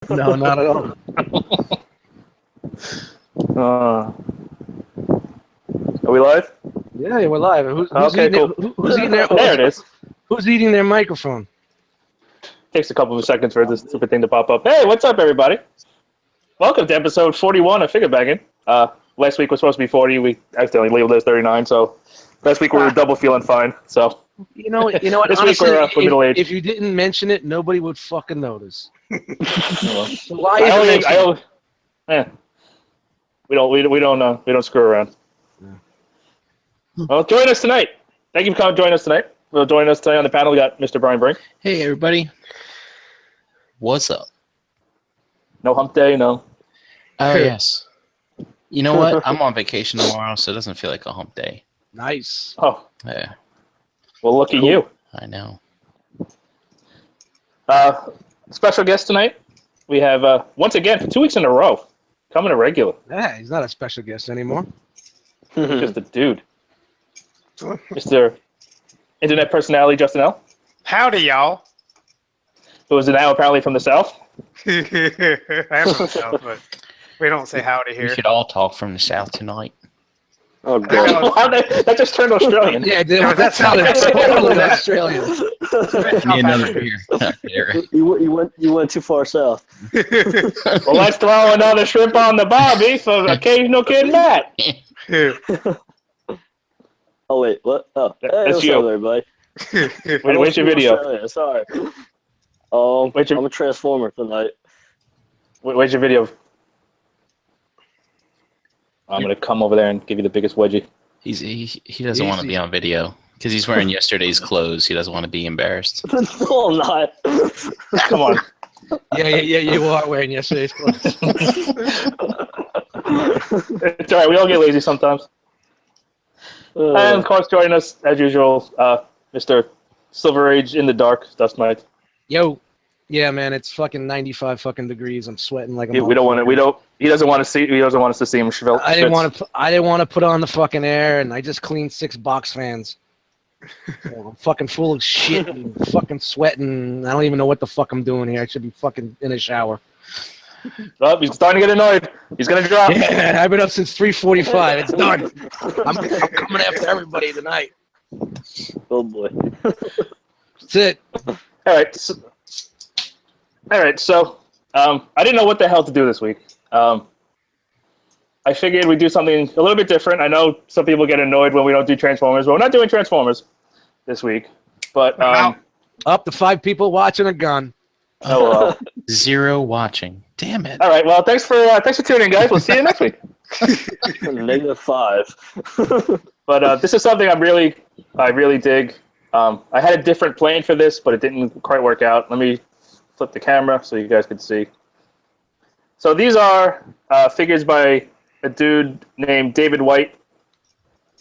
No, not at all. Are we live? Yeah, we're live. Who's Okay, eating cool. who's eating their? There it is. Who's eating their microphone? Takes a couple of seconds for this stupid thing to pop up. Hey, what's up, everybody? Welcome to episode 41 of FIGGAH Bangin. Last week was supposed to be 40. We accidentally labeled it as 39, so last week we were double feeling fine. So You know what? this Honestly, week we're middle aged. if you didn't mention it, nobody would fucking notice. So why I even mention it? We don't screw around. Yeah. Well, join us tonight. Thank you for coming join us tonight. Well, joining us today on the panel, we got Mr. Brian Brink. Hey, everybody. What's up? No hump day, no. Oh, yes. You know what? I'm on vacation tomorrow, so it doesn't feel like a hump day. Nice. Oh, Yeah, well, look at you. I know. Special guest tonight. We have, once again, for 2 weeks in a row, coming a regular. Yeah, he's not a special guest anymore. Just a dude. Mr. Internet personality, Justin L., Howdy, y'all. who is now apparently from the South. I am from the South, but we don't say howdy We here. should all talk from the South tonight. Oh god. Wow, that just turned Australian. Yeah, that sounded totally Australian. Me another beer. You went too far south. Well, let's throw another shrimp on the barbie for occasional kid Matt. Oh wait, what? Oh, hey, That's what's you. up, everybody? Where's your video? Australia, sorry. Where's your- I'm a transformer tonight. Where's your video? I'm going to come over there and give you the biggest wedgie. He doesn't want to be on video because he's wearing yesterday's clothes. He doesn't want to be embarrassed. No, I'm not. Come on. Yeah, you are wearing yesterday's clothes. It's all right. We all get lazy sometimes. And, of course, joining us, as usual, Mr. Silver Age in the Dark, Dust Knight. Yo, yeah, man, it's fucking 95 fucking degrees. I'm sweating like a He doesn't want us to see him schwitz. I didn't want to put on the fucking air, and I just cleaned 6 box fans. So I'm fucking full of shit and fucking sweating. I don't even know what the fuck I'm doing here. I should be fucking in a shower. Oh, he's starting to get annoyed. He's going to drop. Yeah, I've been up since 3:45. It's done. I'm coming after everybody tonight. Oh boy. That's it. All right. So, I didn't know what the hell to do this week. I figured we'd do something a little bit different. I know some people get annoyed when we don't do Transformers, but we're not doing Transformers this week. But Up to 5 people watching a gun. oh well. 0 watching. Damn it. All right. Well, thanks for tuning in, guys. We'll see you next week. -5. But this is something I really dig. I had a different plan for this, but it didn't quite work out. Let me flip the camera so you guys can see. So these are figures by a dude named David White.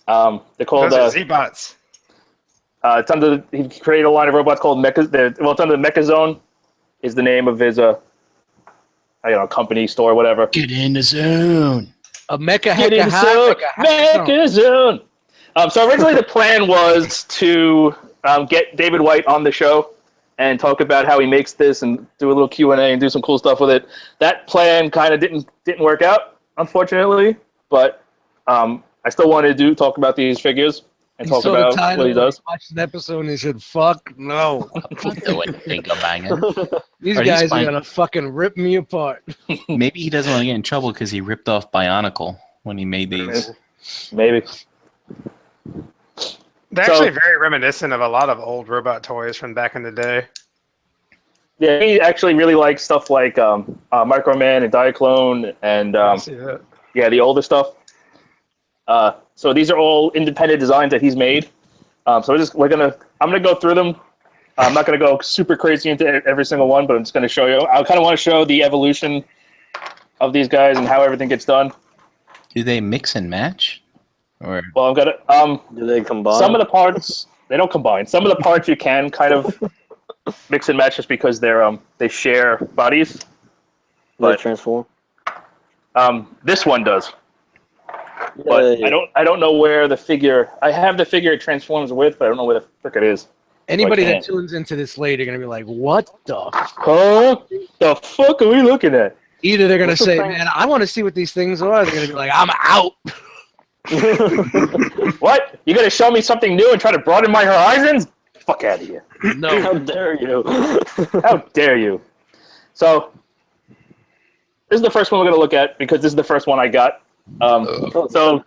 They're called Those are Z-Bots. he created a line of robots called Mecha. It's under the MechOne is the name of his company, store, whatever. Get in the zone. A Mecha Get in MechOne. So originally the plan was to get David White on the show and talk about how he makes this and do a little Q&A and do some cool stuff with it. That plan kind of didn't work out, unfortunately, but I still wanted to talk about these figures and talk about what he does. Watched an episode and he said, "Fuck no." I'm not doing FIGGAH Bangin. These guys are gonna fucking rip me apart. Maybe he doesn't want to get in trouble because he ripped off Bionicle when he made these. Maybe. They're actually very reminiscent of a lot of old robot toys from back in the day. Yeah, he actually really likes stuff like Microman and Diaclone and the older stuff. So these are all independent designs that he's made. I'm gonna go through them. I'm not gonna go super crazy into every single one, but I'm just gonna show you. I kind of want to show the evolution of these guys and how everything gets done. Do they mix and match? Or Well, I'm gonna Do they combine? some of the parts they don't combine. Some of the parts you can kind of mix and match just because they share bodies. They transform? This one does. But I don't know where the figure. I have the figure it transforms with, but I don't know where the frick it is. Anybody that can't. tunes into this late are gonna be like, "What the?" Huh? The fuck are we looking at? Either they're gonna What's the say, thing? "Man, I want to see what these things are." They're gonna be like, "I'm out." What? You gonna show me something new and try to broaden my horizons? Fuck out of here. No. How dare you? How dare you? So, this is the first one we're gonna look at because this is the first one I got. So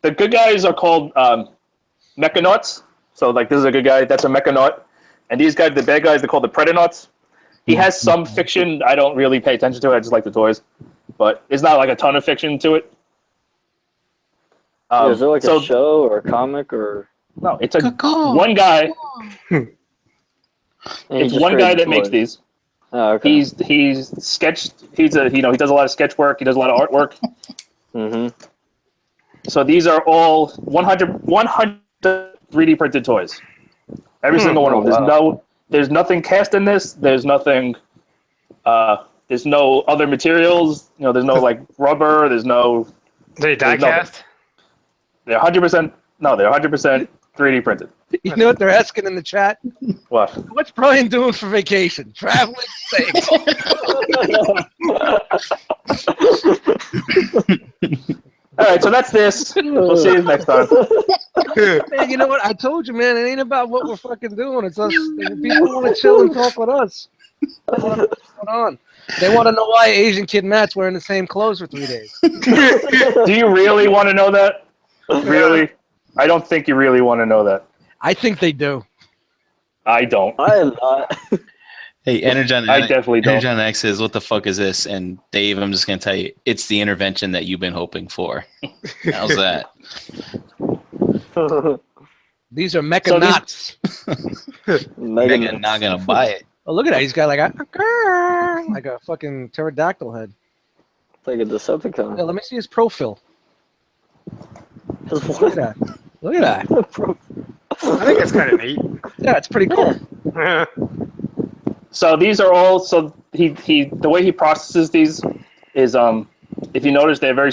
the good guys are called MechOnes. So like this is a good guy. That's a MechOne. And these guys, the bad guys, they're called the Predators. He has some fiction. I don't really pay attention to it. I just like the toys, but it's not like a ton of fiction to it. Is there like a show or a comic or? No, it's one guy. It's one guy that makes these. Oh, okay. He's sketched. He does a lot of sketch work. He does a lot of artwork. Mm-hmm. So these are all 100 3D printed toys. Every single one of them. There's nothing cast in this. There's nothing. There's no other materials. There's no like rubber. There's no. They die cast? They're 100%. No, they're 100% 3D printed. You know what they're asking in the chat? What? What's Brian doing for vacation? Traveling? Safe. All right, so that's this. We'll see you next time. Man, you know what? I told you, man. It ain't about what we're fucking doing. It's us. People want to chill and talk with us. What's going on? They want to know why Asian kid Matt's wearing the same clothes for 3 days. Do you really want to know that? Really? I don't think you really want to know that. I think they do. I don't. I am not. Hey, Energon, I definitely don't. Energon X says, "What the fuck is this?" And Dave, I'm just gonna tell you, it's the intervention that you've been hoping for. How's that? These are Mecha knots. Mecha not gonna buy it. Oh, look at that. He's got like a fucking pterodactyl head. Like a Decepticon. Yeah, let me see his profile. His Look at that. Look at that. I think it's kind of neat. Yeah, it's pretty cool. So these are all. So the way he processes these is if you notice they're very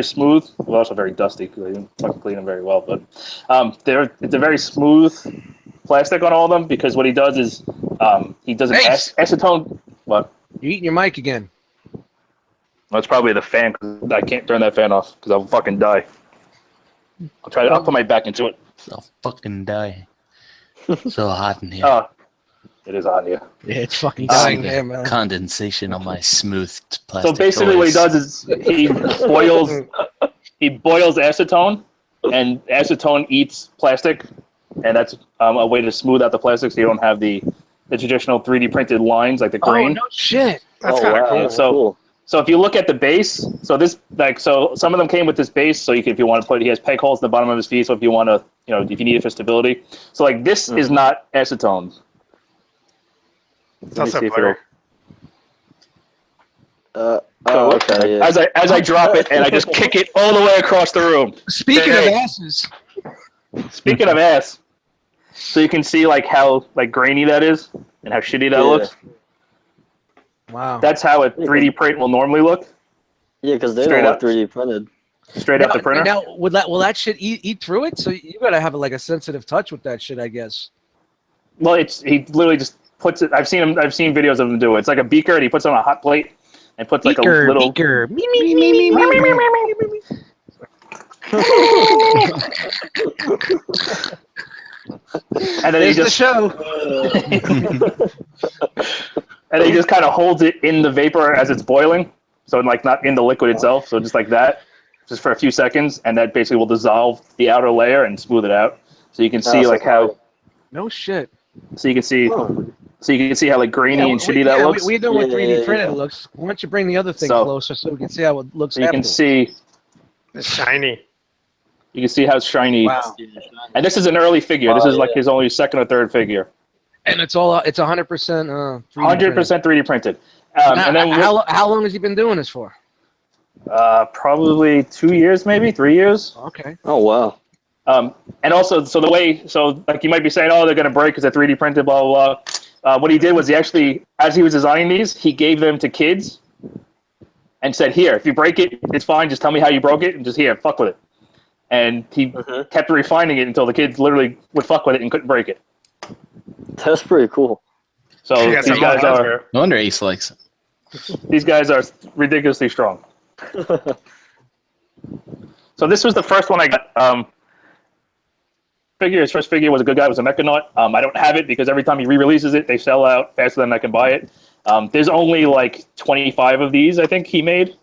smooth. Well, also very dusty because they didn't fucking clean them very well. But it's a very smooth plastic on all of them because what he does is he does an acetone. What? You're eating your mic again. Well, it's probably the fan. 'Cause I can't turn that fan off because I'll fucking die. I'll put my back into it. I'll fucking die. So hot in here. It is on you. Yeah, it's fucking dying there, man. Condensation on my smooth plastic. So basically, what he does is he boils acetone, and acetone eats plastic, and that's a way to smooth out the plastic so you don't have the traditional 3D printed lines like the grain. Oh no shit! That's kind of cool. So if you look at the base, so some of them came with this base. So if you want to he has peg holes at the bottom of his feet. So if you want to, if you need it for stability. So like this is not acetone. It's also butter. Okay. Yeah. As I drop it and I just kick it all the way across the room. Speaking of asses, Speaking of ass, so you can see like how grainy that is and how shitty that looks. wow. That's how a 3D print will normally look. Yeah, because they Straight don't up. have 3D printed. Straight off the printer. Now, will that shit eat through it? So you gotta have like a sensitive touch with that shit, I guess. Well, he literally just puts it. I've seen videos of him do it. It's like a beaker, and he puts it on a hot plate and puts like a little beaker. Me, me, me, me, me, me, me, me, me. And then There's he just the show. and then he just kind of holds it in the vapor as it's boiling, so like not in the liquid itself. So just like that, just for a few seconds, and that basically will dissolve the outer layer and smooth it out. So you can see like how. No shit. So you can see. So you can see how like grainy and shitty that looks. We know what 3D printed looks. Why don't you bring the other thing closer so we can see how it looks? So you can see. It's shiny. You can see how shiny. Wow. And this is an early figure. This is like his only second or third figure. And it's 100%. 100% 3D printed. Now, and then how long has he been doing this for? probably 2 years, maybe 3 years. Okay. Oh wow. And also, so like you might be saying, oh, they're gonna break because they're 3D printed, blah blah blah. What he did was he actually, as he was designing these, he gave them to kids, and said, "Here, if you break it, it's fine. Just tell me how you broke it, and just fuck with it." And he kept refining it until the kids literally would fuck with it and couldn't break it. That's pretty cool. So Yeah, these guys are No wonder Ace likes it. these guys are ridiculously strong. So this was the first one I got. His first figure was a good guy. It was a Mecha. I don't have it because every time he re-releases it, they sell out faster than I can buy it. There's only like 25 of these, I think he made.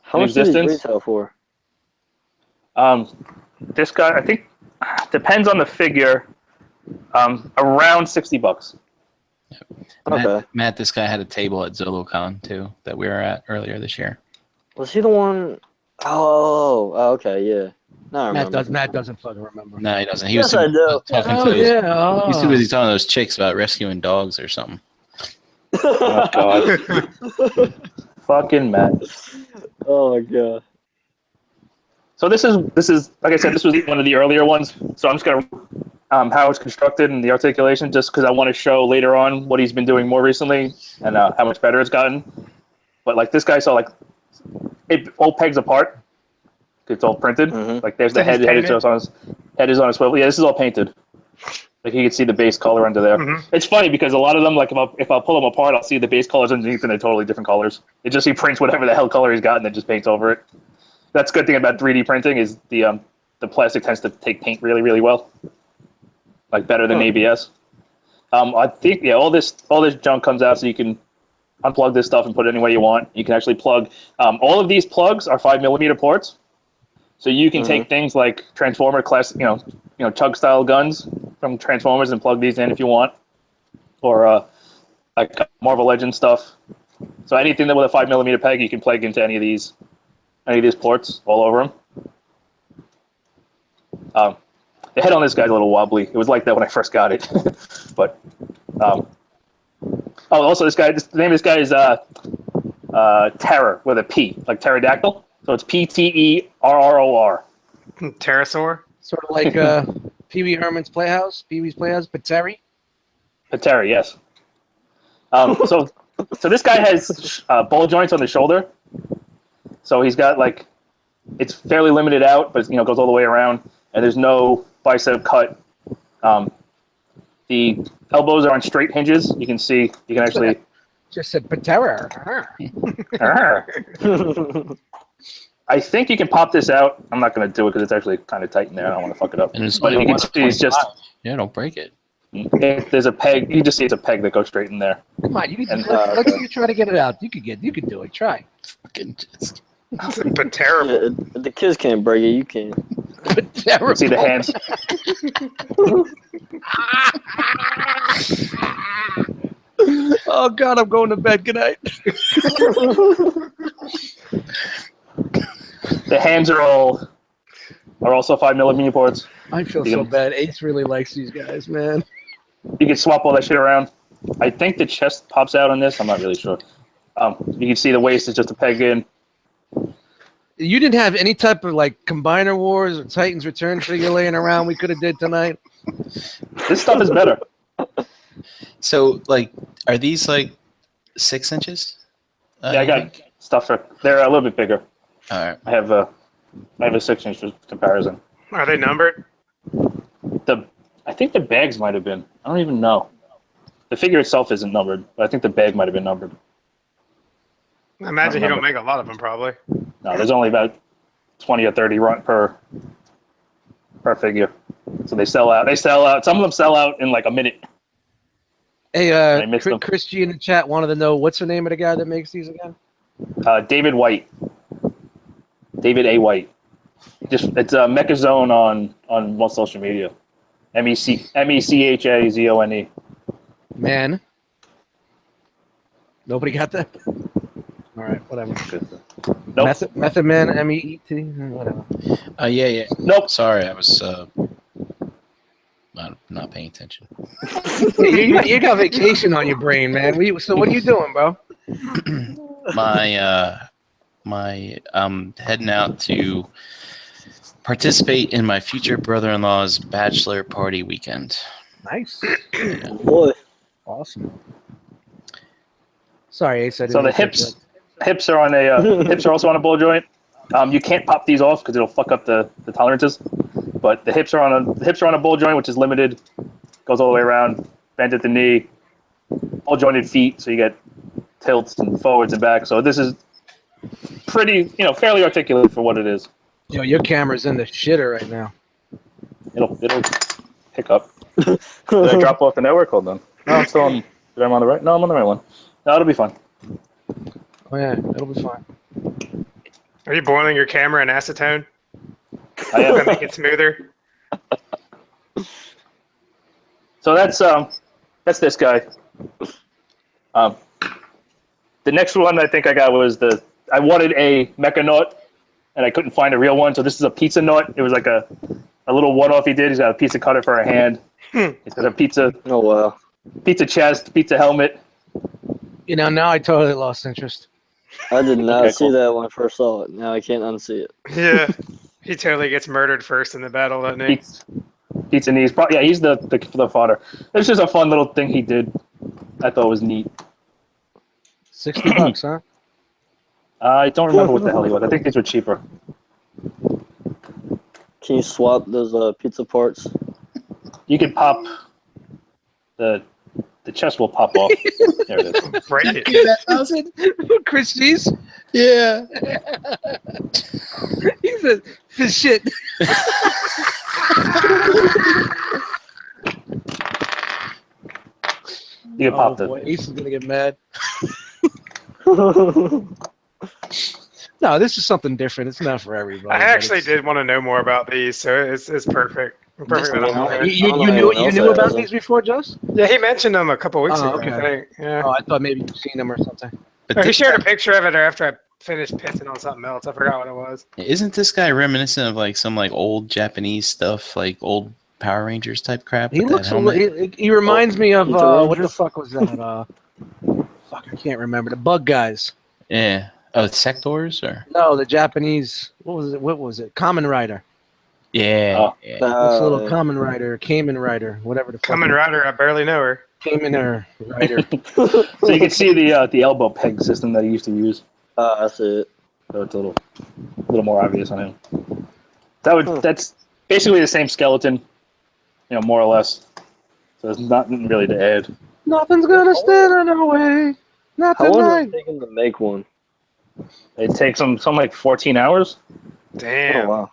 How much do these retail for? This guy, I think, depends on the figure. Around $60. Okay. Matt, this guy had a table at ZoloCon too that we were at earlier this year. Was he the one? Oh, okay, yeah. No, I remember. Matt doesn't fucking remember. No, he doesn't. He was Yes, I do. talking Oh, to his, yeah. Oh. He's too busy talking to those chicks about rescuing dogs or something. Oh, God. Fucking Matt. Oh, my God. So this is like I said, this was one of the earlier ones. So I'm just gonna how it's constructed and the articulation, just because I want to show later on what he's been doing more recently and how much better it's gotten. But like this guy saw like it all pegs apart. It's all printed. Like there's the head. Head is on a swivel. Yeah, this is all painted. Like you can see the base color under there. It's funny because a lot of them, like if I pull them apart, I'll see the base colors underneath and they're totally different colors. It just he prints whatever the hell color he's got and then just paints over it. That's a good thing about 3D printing is the plastic tends to take paint really, really well. Like better than ABS. I think all this junk comes out so you can unplug this stuff and put it any way you want. You can actually plug all of these plugs are 5mm ports. So you can take things like Transformer class, chug style guns from Transformers and plug these in if you want, or like Marvel Legends stuff. So anything that with a 5mm peg, you can plug into any of these ports all over them. The head on this guy's a little wobbly. It was like that when I first got it, but also this guy. The name of this guy is Terror with a P, like pterodactyl. So it's Pterror. Pterosaur? Sort of like Pee Wee Herman's Playhouse, Pee Wee's Playhouse, Pateri. Pateri, yes. So this guy has ball joints on the shoulder. So he's got like, it's fairly limited out, but goes all the way around, and there's no bicep cut. The elbows are on straight hinges. You can actually. Just said Patera. I think you can pop this out. I'm not going to do it because it's actually kind of tight in there. I don't want to fuck it up. And it's But you can see it's just. Yeah, don't break it. There's a peg. You can just see it's a peg that goes straight in there. Come on, let's see you try to get it out. You could do it. Try. Fucking just. But terrible. Yeah, if the kids can't break it, you can. Patera. See the hands. Oh God, I'm going to bed. Good night. The hands are also 5mm ports. I feel so bad. Ace really likes these guys, man. You can swap all that shit around. I think the chest pops out on this. I'm not really sure. You can see the waist is just a peg in. You didn't have any type of like Combiner Wars or Titans Return figure laying around we could have did tonight? This stuff is better. So, like, are these like 6 inches? Yeah, I got stuff they're a little bit bigger. All right. I have a 6-inch comparison. Are they numbered? I think the bags might have been. I don't even know. The figure itself isn't numbered, but I think the bag might have been numbered. I imagine you don't make a lot of them, probably. No, there's only about 20 or 30 run per figure. So they sell out. Some of them sell out in like a minute. Hey, Chris G in the chat wanted to know what's the name of the guy that makes these again? David White. David A. White. It's MechOne on most social media. MECHAZONE. Man. Nobody got that? All right, whatever. Nope. Method Man, MEET, whatever. Yeah. Nope. Sorry, I was not paying attention. You got vacation on your brain, man. So what are you doing, bro? I'm heading out to participate in my future brother-in-law's bachelor party weekend. Nice. Yeah. Boy. Awesome. Sorry, Ace. So the hips are on hips are also on a ball joint. You can't pop these off because it'll fuck up the tolerances. But the hips are on a ball joint, which is limited. goes all the way around, bent at the knee, all jointed feet, so you get tilts and forwards and back. So this is pretty, fairly articulate for what it is. Yo, your camera's in the shitter right now. It'll pick up. Did I drop off the network? Hold on. No, I'm still on. I'm on the right. No, I'm on the right one. No, it'll be fine. Oh yeah, it'll be fine. Are you boiling your camera in acetone? I am. To make it smoother. So that's this guy. The next one I think I got was I wanted a Mecha nut, and I couldn't find a real one. So this is a pizza nut. It was like a little one-off he did. He's got a pizza cutter for a hand. He's got a pizza. Oh wow. Pizza chest, pizza helmet. Now I totally lost interest. I did not Okay, see cool. that when I first saw it. Now I can't unsee it. Yeah. He totally gets murdered first in the battle, doesn't he? Pizza knees. Yeah, he's the fodder. It's just a fun little thing he did. I thought it was neat. $60, huh? I don't remember what the hell he was. I think these were cheaper. Can you swap those pizza parts? You can pop the chest will pop off. There it is. Break it. Chris Cheese? Yeah. He said, this shit. You can pop the. Boy, Ace is gonna get mad. No, this is something different. It's not for everybody. I actually did want to know more about these, so it's perfect. Perfect. I don't know. You knew about these before, Joss? Yeah, he mentioned them a couple weeks ago. okay. I think. Yeah. Oh, I thought maybe you've seen them or something. But Or he this shared a guy- picture of it after I finished pissing on something else. I forgot what it was. isn't this guy reminiscent of like some like old Japanese stuff, like old Power Rangers type crap? He with that looks. helmet? He reminds me of Pizza what the Rangers? fuck was that? Fuck, I can't remember. The Bug Guys. Yeah. Oh, Sectors or No, the Japanese. What was it? Kamen Rider. yeah. Oh. yeah. This little Kamen Rider, Kamen Rider, whatever the fuck. Kamen Rider, I barely know her. Kamen Rider. So you can see the elbow peg system that he used to use. That's it. So it's a little more obvious on him. That's basically the same skeleton, more or less. So there's nothing really to add. Nothing's gonna stand in our way. Not How long tonight. is it taking to make one? It takes them something like 14 hours, Damn. Oh wow.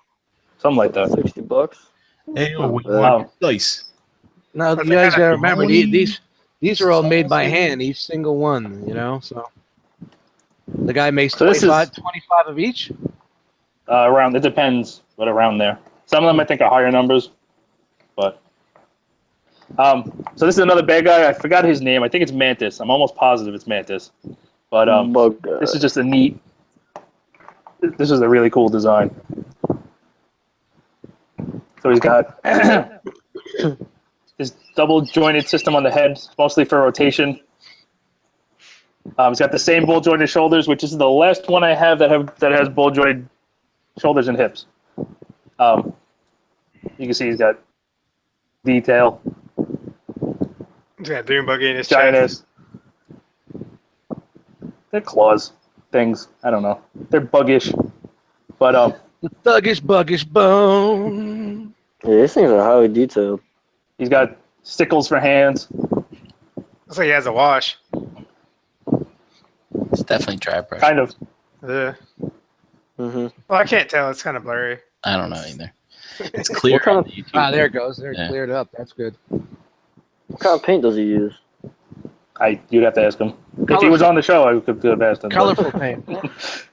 something like that. $60. Hey, Not bad. Wow. Dice. Now But you they guys gotta gotta remember be these are all made by hand, each single one. So the guy makes So this is- 25 of each. Around, it depends, but around there. Some of them I think are higher numbers, but. So this is another bad guy. I forgot his name. I think it's Mantis. I'm almost positive it's Mantis. But Bug this is just a neat. This is a really cool design. So he's got his double jointed system on the head, mostly for rotation. He's got the same ball jointed shoulders, which is the last one I have that has ball jointed shoulders and hips. You can see he's got detail, He's got a dune buggy in his giant chest. ass. They're claws, things. I don't know. They're buggish, but The thuggish bone. Yeah, these things are highly detailed. he's got sickles for hands. Looks like he has a wash. It's definitely dry brush. Kind of. Yeah. Mm-hmm. Well, I can't tell. It's kind of blurry. I don't know either. It's clear What kind on of- the YouTube. Ah, there it goes. There, Yeah. cleared up. That's good. What kind of paint does he use? You'd have to ask him. If he was on the show, I could have asked him. but Colorful paint.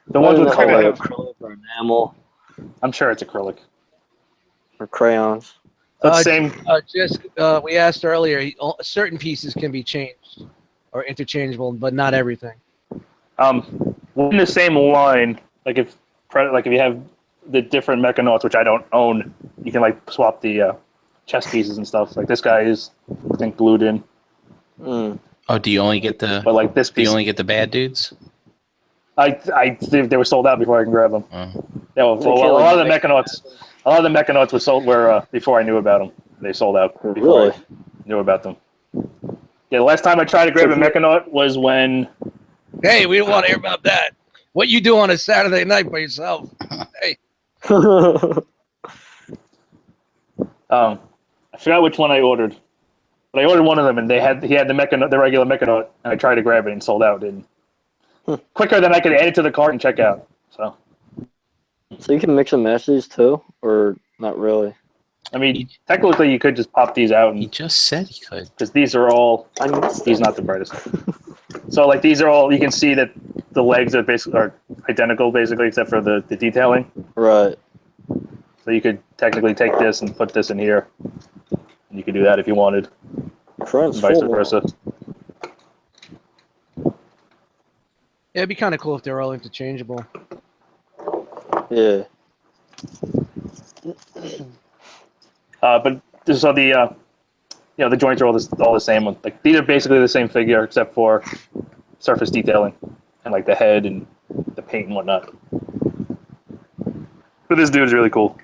The ones with Like color, acrylic or enamel I'm sure it's acrylic. or crayons. But same. We asked earlier. Certain pieces can be changed or interchangeable, but not everything. In the same line, like if you have the different Mechanoids, which I don't own, you can like swap the chest pieces and stuff. Like this guy is, I think, glued in, Mm. Oh, do you only get the but like this do you piece, only get the bad dudes? they were sold out before I can grab them. Oh. Yeah, well, They a can't, lot of the like, Mechanoids were before I knew about them. They sold out before Really? I knew about them. Yeah, the last time I tried to grab a Mechanoid was when Hey, we don't want to hear about that. What you do on a Saturday night by yourself? Hey, I forgot which one I ordered. But I ordered one of them, and he had the regular Mecha, and I tried to grab it and sold out. And quicker than I could add it to the cart and check out. So you can mix and match these too, or not really? I mean, technically, you could just pop these out, He and just said he could. because these are all. I missed He's not the brightest. So like these are all. You can see that the legs are identical, basically, except for the detailing. Right. So you could technically take this and put this in here. And you could do that if you wanted. And vice versa. Yeah, it'd be kind of cool if they're all interchangeable. Yeah. But so the the joints are all the same. Like these are basically the same figure except for surface detailing and like the head and the paint and whatnot. But this dude is really cool.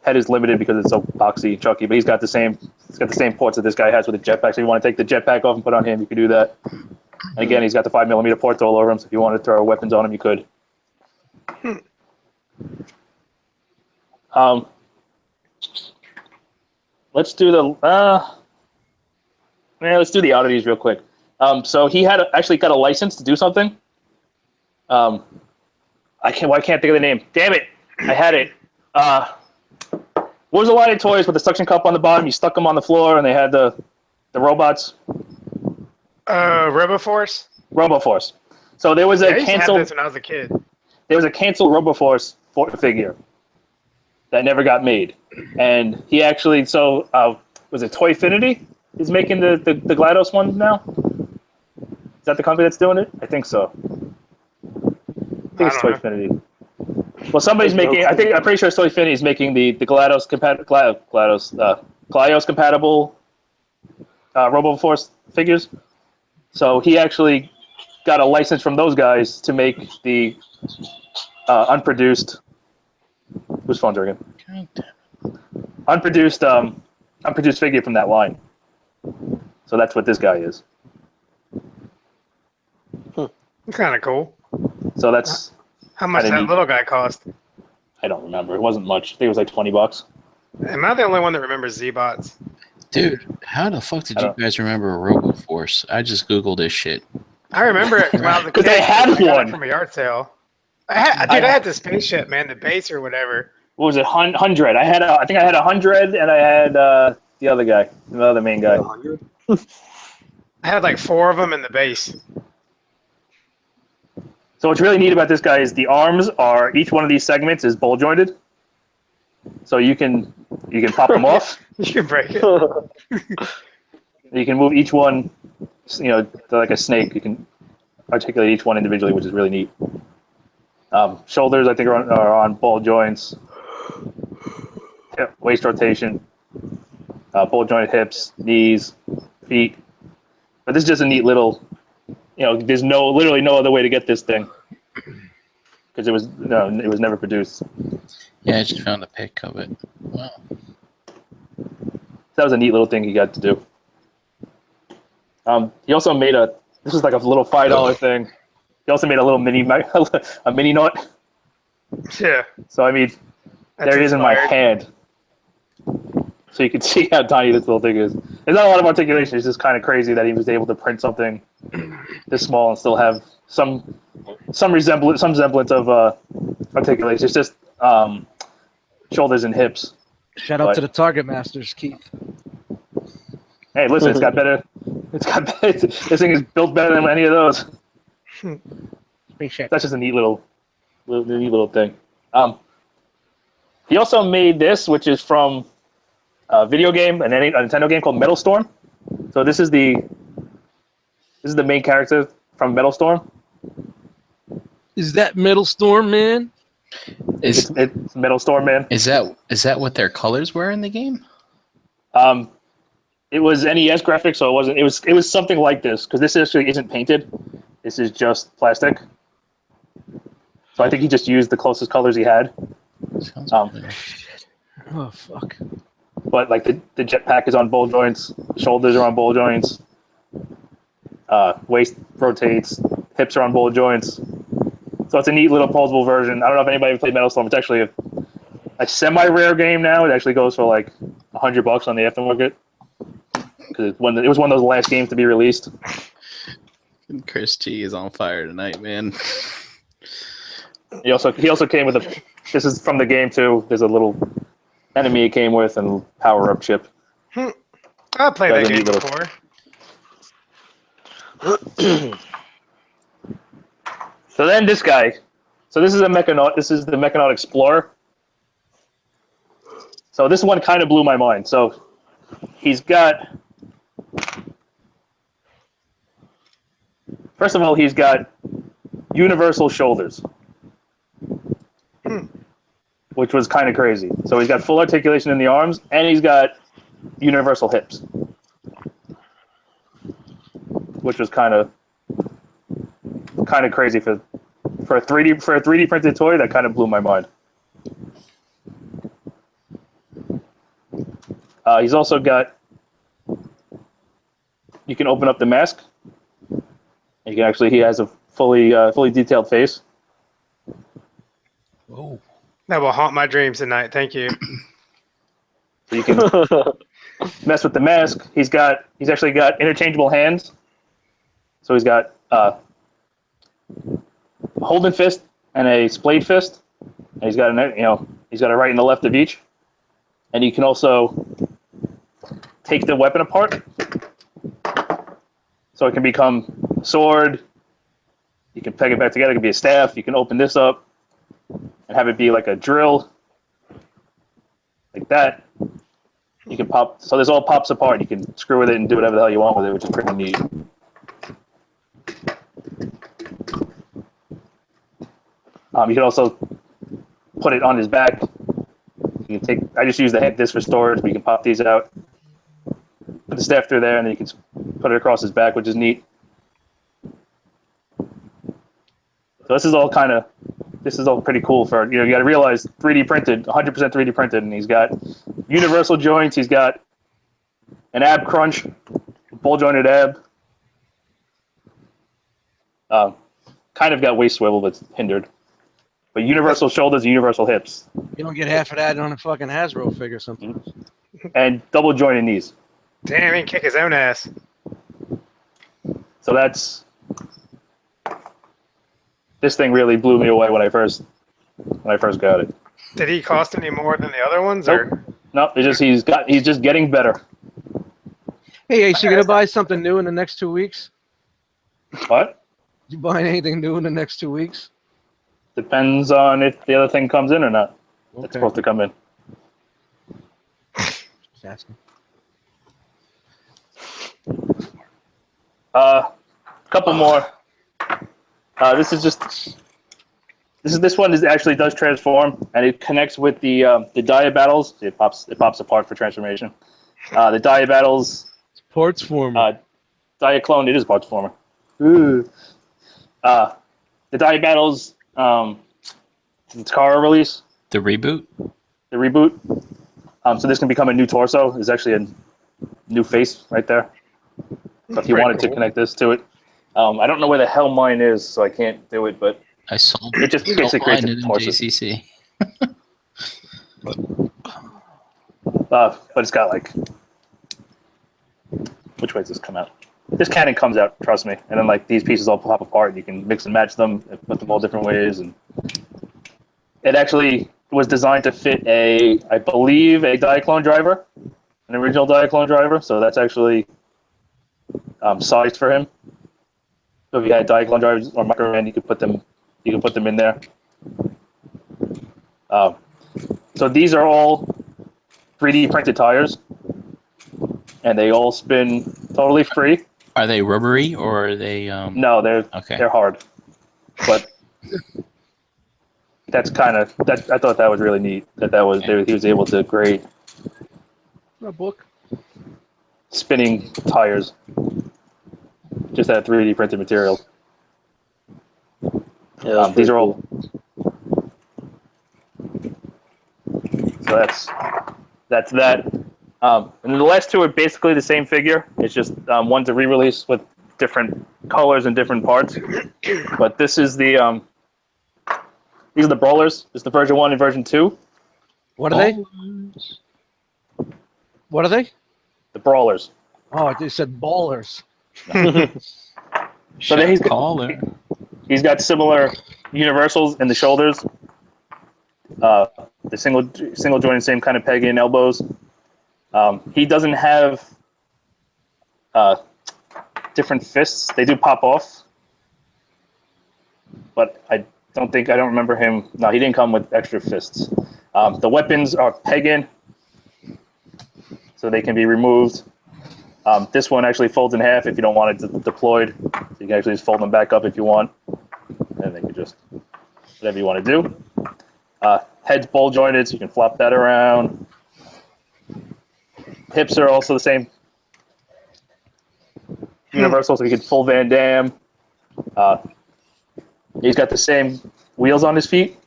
Head is limited because it's so boxy and chunky, but he's got the same ports that this guy has with the jetpack. So if you want to take the jetpack off and put on him, you can do that. And again, he's got the 5mm ports all over him, so if you want to throw weapons on him, you could. Let's do the oddities real quick. So he actually got a license to do something. I can't think of the name. Damn it! I had it. What was the line of toys with the suction cup on the bottom? You stuck them on the floor, and they had the robots. RoboForce. RoboForce. So there was a I used to have canceled. this when I was a kid. There was a canceled RoboForce figure that never got made, and he actually was it Toyfinity? He's making the GLaDOS one now. Is that the company that's doing it? I think so. I think it's Toyfinity. Well, somebody's making. I'm pretty sure Toyfinity is making the GLaDOS compatible RoboForce figures. So he actually got a license from those guys to make the unproduced. Whose phone's ringing? Unproduced figure from that line. So that's what this guy is. Kind of cool. So that's. How much that little guy cost? I don't remember. It wasn't much. I think it was like $20. Am I the only one that remembers Z-Bots? Dude, how the fuck did you guys remember RoboForce? I just googled this shit. I remember it when I was a kid. Because I had one from a yard sale. I had the spaceship, man, the base or whatever. What was it? 100. I think I had 100, and I had the other guy, the other main guy. I had like 4 of them in the base. So what's really neat about this guy is the arms are, each one of these segments is bowl jointed. So you can pop them off. You can break it. You can move each one, like a snake. You can articulate each one individually, which is really neat. Shoulders, I think, are on ball joints. Yeah, waist rotation. Ball jointed hips, knees, feet. But this is just a neat little. There's literally no other way to get this thing because it was never produced. Yeah, I just found a pic of it. Wow. That was a neat little thing he got to do. He also made this is like a little $5 thing. He also made a little mini nut. Yeah. So I mean, there it is in my hand. So you can see how tiny this little thing is. There's not a lot of articulation. It's just kind of crazy that he was able to print something this small and still have some semblance of articulation. It's just shoulders and hips. Shout out to the Target Masters, Keith. Hey, listen, it's got better. This thing is built better than any of those. That's just a neat little thing. He also made this, which is from a video game, a Nintendo game called Metal Storm. So this is the main character from Metal Storm. Is that Metal Storm, man? It's Metal Storm, man. Is that what their colors were in the game? It was NES graphics, so it wasn't. It was something like this because this actually isn't painted. This is just plastic. So I think he just used the closest colors he had. Sounds good. Oh fuck. But like the jetpack is on ball joints, shoulders are on ball joints, waist rotates, hips are on ball joints. So it's a neat little posable version. I don't know if anybody played Metal Storm. It's actually a semi-rare game now. It actually goes for like $100 $100 on the aftermarket because it was one of those last games to be released. Chris G is on fire tonight, man. He also came with a. This is from the game too. There's a little enemy it came with and power up chip. I played that game before. So then this guy. So this is a Mechanaut. This is the Mechanaut Explorer. So this one kind of blew my mind. So he's got. First of all, he's got universal shoulders, which was kind of crazy. So he's got full articulation in the arms, and he's got universal hips, which was kind of crazy for a 3D printed toy. That kind of blew my mind. He's also got. You can open up the mask. You can actually. He has a fully detailed face. Whoa. That will haunt my dreams tonight. Thank you. So you can mess with the mask. He's actually got interchangeable hands. So he's got a holding fist and a splayed fist. And he's got a right and a left of each. And you can also take the weapon apart. So it can become a sword. You can peg it back together. It can be a staff. You can open this up and have it be like a drill, like that. You can pop. So this all pops apart. You can screw with it and do whatever the hell you want with it, which is pretty neat. You can also put it on his back. You can take. I just use the head disc for storage, but you can pop these out. Put the staff through there, and then you can put it across his back, which is neat. So this is all pretty cool for, you got to realize 3D printed, 100% 3D printed, and he's got universal joints. He's got an ab crunch, ball jointed ab. Kind of got waist swivel that's hindered, but universal shoulders and universal hips. You don't get half of that on a fucking Hasbro figure sometimes. And double jointed knees. Damn, he can kick his own ass. So this thing really blew me away when I first got it. Did he cost any more than the other ones? Nope. Or? No, he's just getting better. Hey, Ace, you gonna buy something new in the next 2 weeks? What? You buying anything new in the next 2 weeks? Depends on if the other thing comes in or not. Okay. It's supposed to come in. Just asking. Couple more. This one actually does transform, and it connects with the Dia battles. It pops apart for transformation. The Dia battles. It's parts former. Dia clone. It is parts former. Ooh. The Dia battles. It's Kara release. The reboot. The reboot. So this can become a new torso. There's actually a new face right there. So if you wanted to connect this to it. I don't know where the hell mine is, so I can't do it, but I saw it just basically creates a torso. JCC. But it's got like, which way does this come out? This cannon comes out, trust me, and then like these pieces all pop apart, and you can mix and match them, and put them all different ways, and it actually was designed to fit I believe, a Diaclone driver, an original Diaclone driver, so that's actually sized for him. So if you had Diaclone drivers or MechOne, you could put them in there. So these are all 3D printed tires, and they all spin totally free. Are they rubbery or are they? No, they're hard. But that's kind of that. I thought that was really neat. He was able to grade A book. spinning tires. Just that 3D printed material. Yeah, These are all. So that's that. And the last two are basically the same figure. It's just one's a re-release with different colors and different parts. But this is these are the Brawlers. It's the version 1 and version 2. What are they? What are they? The Brawlers. Oh, I just said ballers. So then he's Caller. he's got similar universals in the shoulders. The single jointed, same kind of peg in elbows. He doesn't have different fists. They do pop off, but I don't remember him. No, he didn't come with extra fists. The weapons are peg in, so they can be removed. This one actually folds in half if you don't want it deployed. So you can actually just fold them back up if you want, and then you just whatever you want to do. Head's ball jointed, so you can flop that around. Hips are also the same. Universal, so you can full Van Damme. He's got the same wheels on his feet,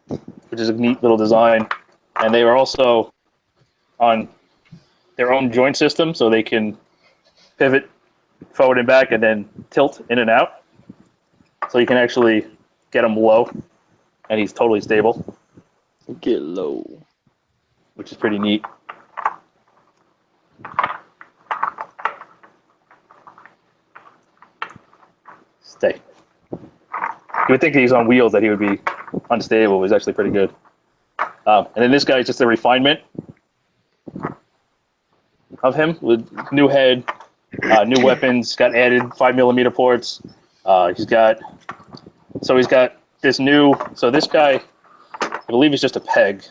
which is a neat little design. And they are also on their own joint system, so they can pivot forward and back and then tilt in and out. So you can actually get him low, and he's totally stable. Get low. Which is pretty neat. Stay. You would think he's on wheels that he would be unstable. He's actually pretty good. And then this guy is just a refinement of him with new head, new weapons. Got added 5mm ports. He's got this new. So this guy, I believe, is just a peg.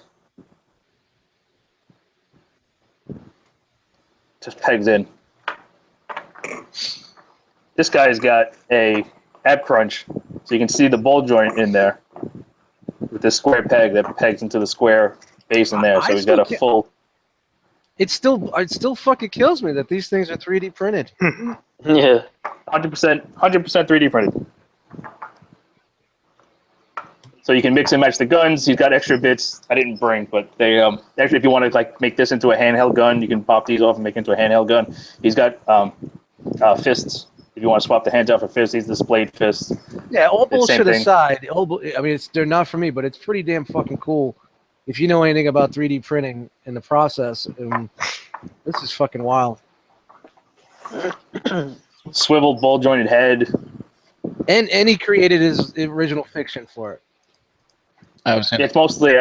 Just pegs in. This guy's got a ab crunch, so you can see the ball joint in there with this square peg that pegs into the square base in there. So he's got a full. It still fucking kills me that these things are 3D printed. Yeah. 100% 3D printed. So you can mix and match the guns. He's got extra bits I didn't bring, but they actually, if you want to like make this into a handheld gun, you can pop these off and make it into a handheld gun. He's got fists. If you want to swap the hands out for fists, these displayed fists. Yeah, all bullshit thing. aside, I mean, they're not for me, but it's pretty damn fucking cool. If you know anything about 3D printing and the process, this is fucking wild. Swivel ball jointed head. And he created his original fiction for it. It's mostly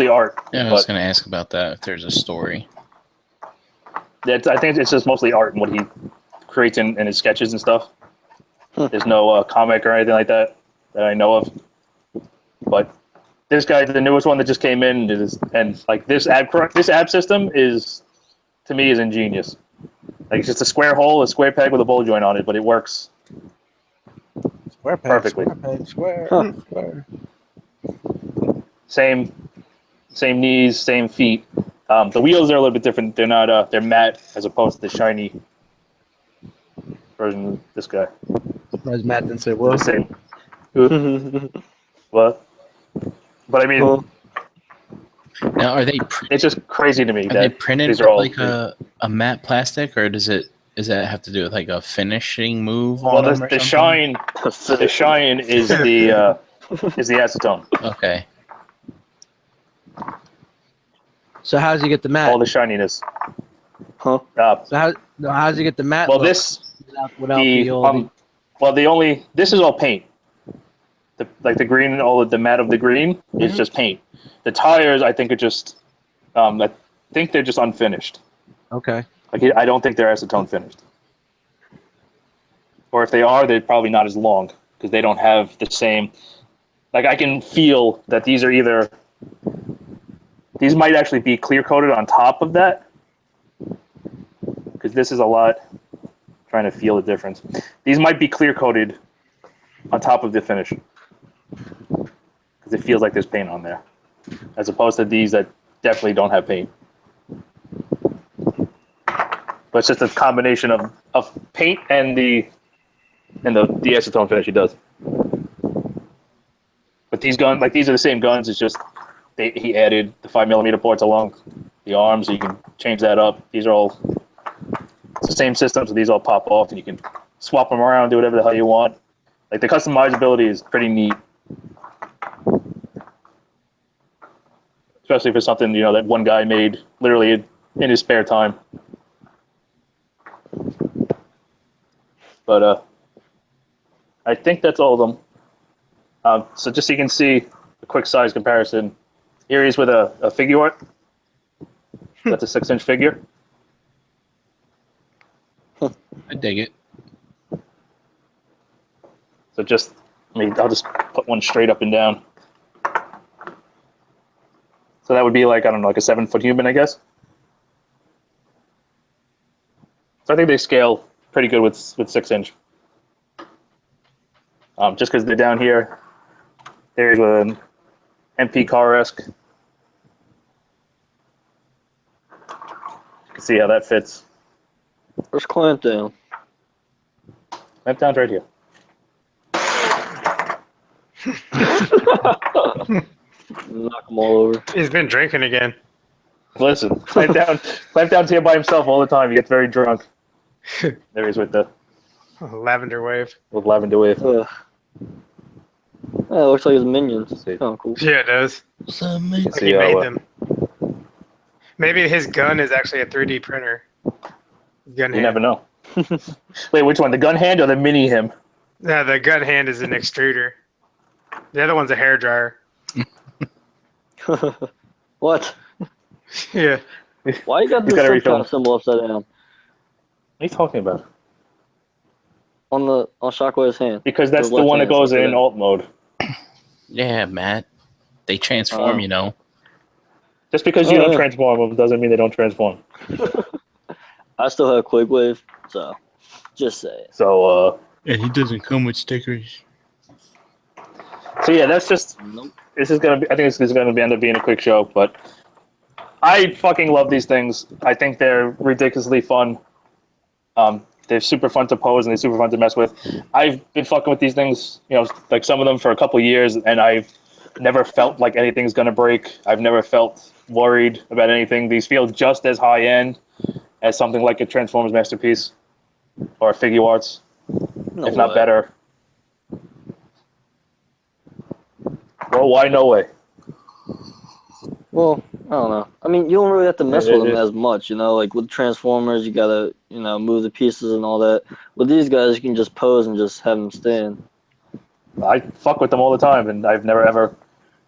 art. Yeah, I was going to ask about that. If there's a story. I think it's just mostly art and what he creates in his sketches and stuff. There's no comic or anything like that I know of. But this guy, the newest one that just came in, and like this ab system is, to me, is ingenious. Like it's just a square hole, a square peg with a ball joint on it, but it works Square peg, perfectly. Square peg, square, square. Same knees, same feet. The wheels are a little bit different. They're not. They're matte as opposed to the shiny version of this guy. Surprised Matt didn't say what. The same. What? But I mean, Now, are they? it's just crazy to me Are that they printed these with are all. like a matte plastic, or does that have to do with like a finishing move Well, on them or the something? shine is the acetone. Okay. So how does he get the mat? All the shininess. Huh? So how does he get the mat? Well, look this without the old. this is all paint. The green, all of the matte of the green is just paint. The tires, I think, are just. I think they're just unfinished. Okay. Like I don't think they're acetone finished. Or if they are, they're probably not as long because they don't have the same. Like I can feel that these are either. These might actually be clear coated on top of that because this is a lot. Trying to feel the difference. These might be clear coated on top of the finish because it feels like there's paint on there, as opposed to these that definitely don't have paint. But it's just a combination of paint and the acetone finish he does. But these guns, like these are the same guns. It's just he added the 5mm ports along the arms, so you can change that up. These are all it's the same system, so these all pop off, and you can swap them around, do whatever the hell you want. Like the customizability is pretty neat, especially for something that one guy made literally in his spare time. But I think that's all of them. So just so you can see a quick size comparison, here he's with a figure art. That's a 6-inch figure. I dig it. So just, I'll just put one straight up and down. So that would be like, I don't know, like a 7-foot human, I guess. So I think they scale pretty good with 6-inch. Just because they're down here, there's an MP car-esque. You can see how that fits. Where's Clamp Down? Clamp Down's right here. Knock them all over. He's been drinking again. Listen, Clamp Down's here by himself all the time. He gets very drunk. There he's with the Lavender wave. lavender wave. Yeah, it looks like his minions. See. Oh, cool. Yeah, it does. What's up, mate? Like See he how, made them. Maybe his gun is actually a 3D printer. Gun You hand. never know. Wait, which one? The gun hand or the mini him? Yeah, the gun hand is an extruder. The other one's a hair dryer. What? Yeah. Why you got He's this gotta refill. kind of symbol upside down What are you talking about? on Shockwave's hand? Because that's The the one that left hand goes in upside down. alt mode. Yeah, Matt. They transform, Oh. you know. Just because you Oh, don't yeah. transform them doesn't mean they don't transform. I still have Quick Wave, so just say it. So, And he doesn't come with stickers. so yeah, that's just. Nope. This is gonna be. I think this is gonna end up being a quick show, but I fucking love these things. I think they're ridiculously fun. They're super fun to pose and they're super fun to mess with. I've been fucking with these things, you know, like some of them for a couple years, and I've never felt like anything's gonna break. I've never felt worried about anything. These feel just as high end as something like a Transformers Masterpiece or Figure Arts, No if not way. better. Well, why no way? Well, I don't know. I mean, you don't really have to mess with them It- as much, you know. Like with Transformers, you gotta, move the pieces and all that. With these guys, you can just pose and just have them stand. I fuck with them all the time, and I've never ever.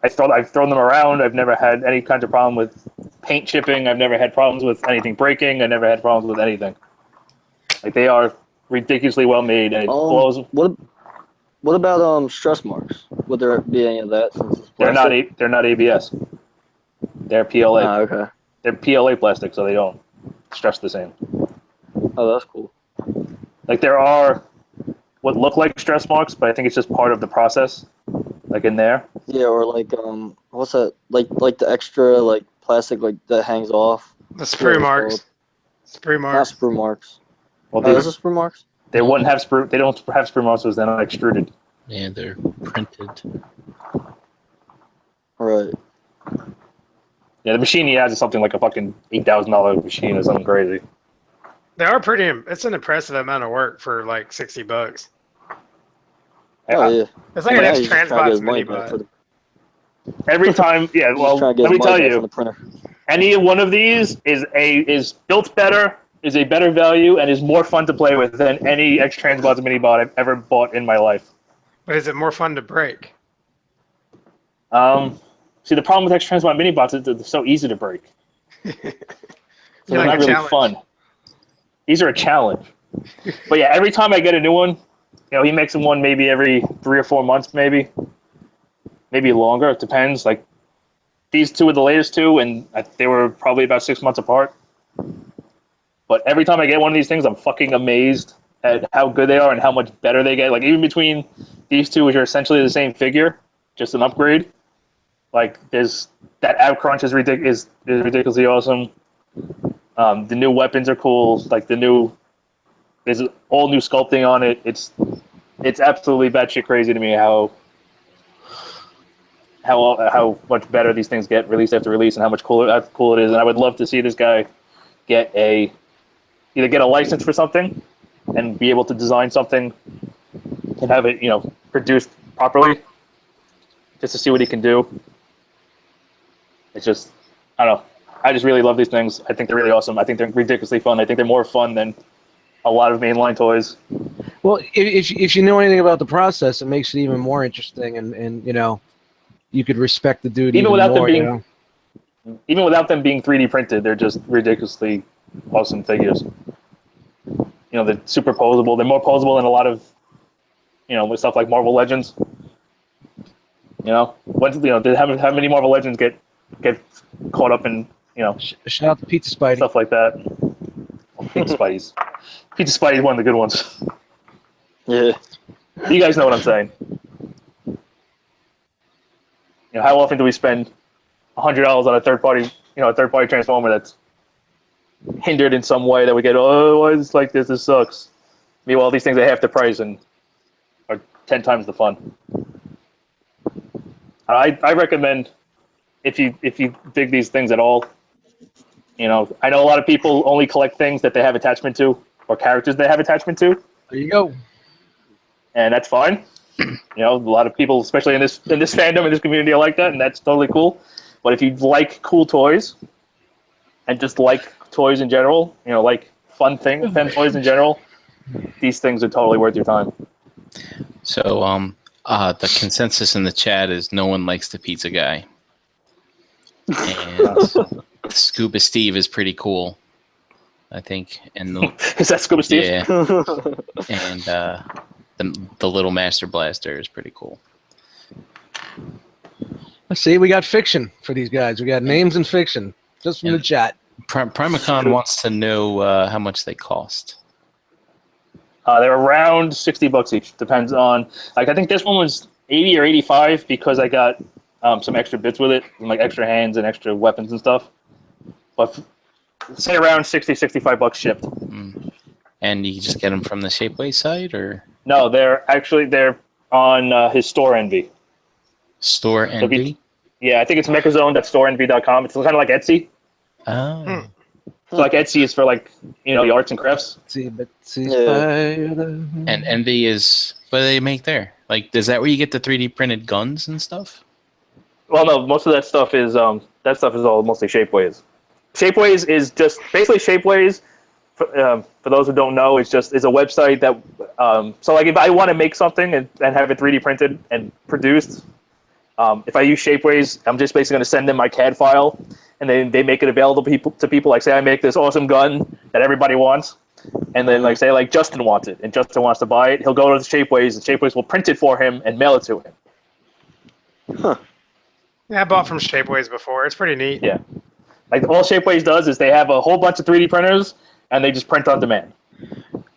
I've thrown them around. I've never had any kind of problem with paint chipping. I've never had problems with anything breaking. I never had problems with anything. Like they are ridiculously well made, and it blows. What about stress marks? Would there be any of that? Since it's They're plastic? not ABS. They're PLA. Ah, okay. They're PLA plastic, so they don't stress the same. Oh, that's cool. Like there are what look like stress marks, but I think it's just part of the process. Like in there. Yeah, or like what's that? Like the extra like plastic like that hangs off. The sprue it's marks. called. Sprue Not marks. sprue marks. Well, Oh, is it sprue marks? they wouldn't have sprue. They don't have sprue marks because they're not extruded. Yeah, they're printed. Right. Yeah, the machine he has is something like a fucking $8,000 machine or something crazy. They are pretty. It's an impressive amount of work for like $60. Oh yeah. It's like Yeah, an he's just trying to get X-Transbots his money mini back for bot. the- Every time, yeah. he's Well, just trying to get let his me money tell back from you, the printer. any one of these is built better, is a better value, and is more fun to play with than any X-Transbots mini bot I've ever bought in my life. But is it more fun to break? See, the problem with X-Transbot mini bots is they're so easy to break. So You they're like not a really challenge. fun. These are a challenge. But yeah, every time I get a new one, he makes them one maybe every 3 or 4 months, maybe longer. It depends. Like these two are the latest two, and they were probably about 6 months apart. But every time I get one of these things, I'm fucking amazed at how good they are and how much better they get. Like even between these two, which are essentially the same figure, just an upgrade. Like there's that ab crunch is ridiculously awesome. The new weapons are cool. Like there's all new sculpting on it. It's absolutely batshit crazy to me how much better these things get release after release, and how cool it is. And I would love to see this guy either get a license for something and be able to design something and have it produced properly, just to see what he can do. It's just, I don't know. I just really love these things. I think they're really awesome. I think they're ridiculously fun. I think they're more fun than a lot of mainline toys. Well, if you know anything about the process, it makes it even more interesting, and you know, you could respect the dude even without more. them being, you know? even without them being 3D printed, they're just ridiculously awesome figures. You know, they're super posable. They're more posable than a lot of, you know, with stuff like Marvel Legends. You know, how many Marvel Legends get caught up in, you know, Shout out to Pizza Spidey. stuff like that. Pizza Spidey's. Pizza Spidey's one of the good ones. Yeah. You guys know what I'm saying. You know, how often do we spend $100 on a third party transformer that's hindered in some way that we get, oh, why is this like this? This sucks. Meanwhile, these things are half the price and are 10 times the fun. I recommend if you dig these things at all. You know, I know a lot of people only collect things that they have attachment to or characters they have attachment to, There you go. and that's fine. You know, a lot of people, especially in this fandom, in this community, are like that, and that's totally cool. But if you like cool toys and just like toys in general, you know, like fun toys in general, these things are totally worth your time. So, the consensus in the chat is no one likes the pizza guy. And Scuba Steve is pretty cool, I think. And Is that Scuba Steve? yeah, and the little Master Blaster is pretty cool. Let's see, we got fiction for these guys. We got names and fiction just from the chat. Primacon wants to know how much they cost. They're around $60 each. Depends on, like, I think this one was 80 or 85 because I got some extra bits with it, like extra hands and extra weapons and stuff. But say around $60-65 shipped. Mm. And you just get them from the Shapeways site, or No, they're on his store Envy. Store Envy? Yeah, I think it's MechOne.storeenvy.com. It's kind of like Etsy. Oh. So like Etsy is for, like, you know, the arts and crafts. And Envy is what do they make there? Like, is that where you get the 3D printed guns and stuff? Well, no, most of that stuff is all mostly Shapeways. Shapeways is just basically Shapeways. For those who don't know, is a website that so like if I want to make something and have it 3D printed and produced, if I use Shapeways, I'm just basically going to send them my CAD file, and then they make it available to people. Like, say I make this awesome gun that everybody wants, and then like say like Justin wants it and Justin wants to buy it, he'll go to the Shapeways and Shapeways will print it for him and mail it to him. Huh. Yeah, I bought from Shapeways before. It's pretty neat. Yeah. Like, all Shapeways does is they have a whole bunch of 3D printers, and they just print on demand.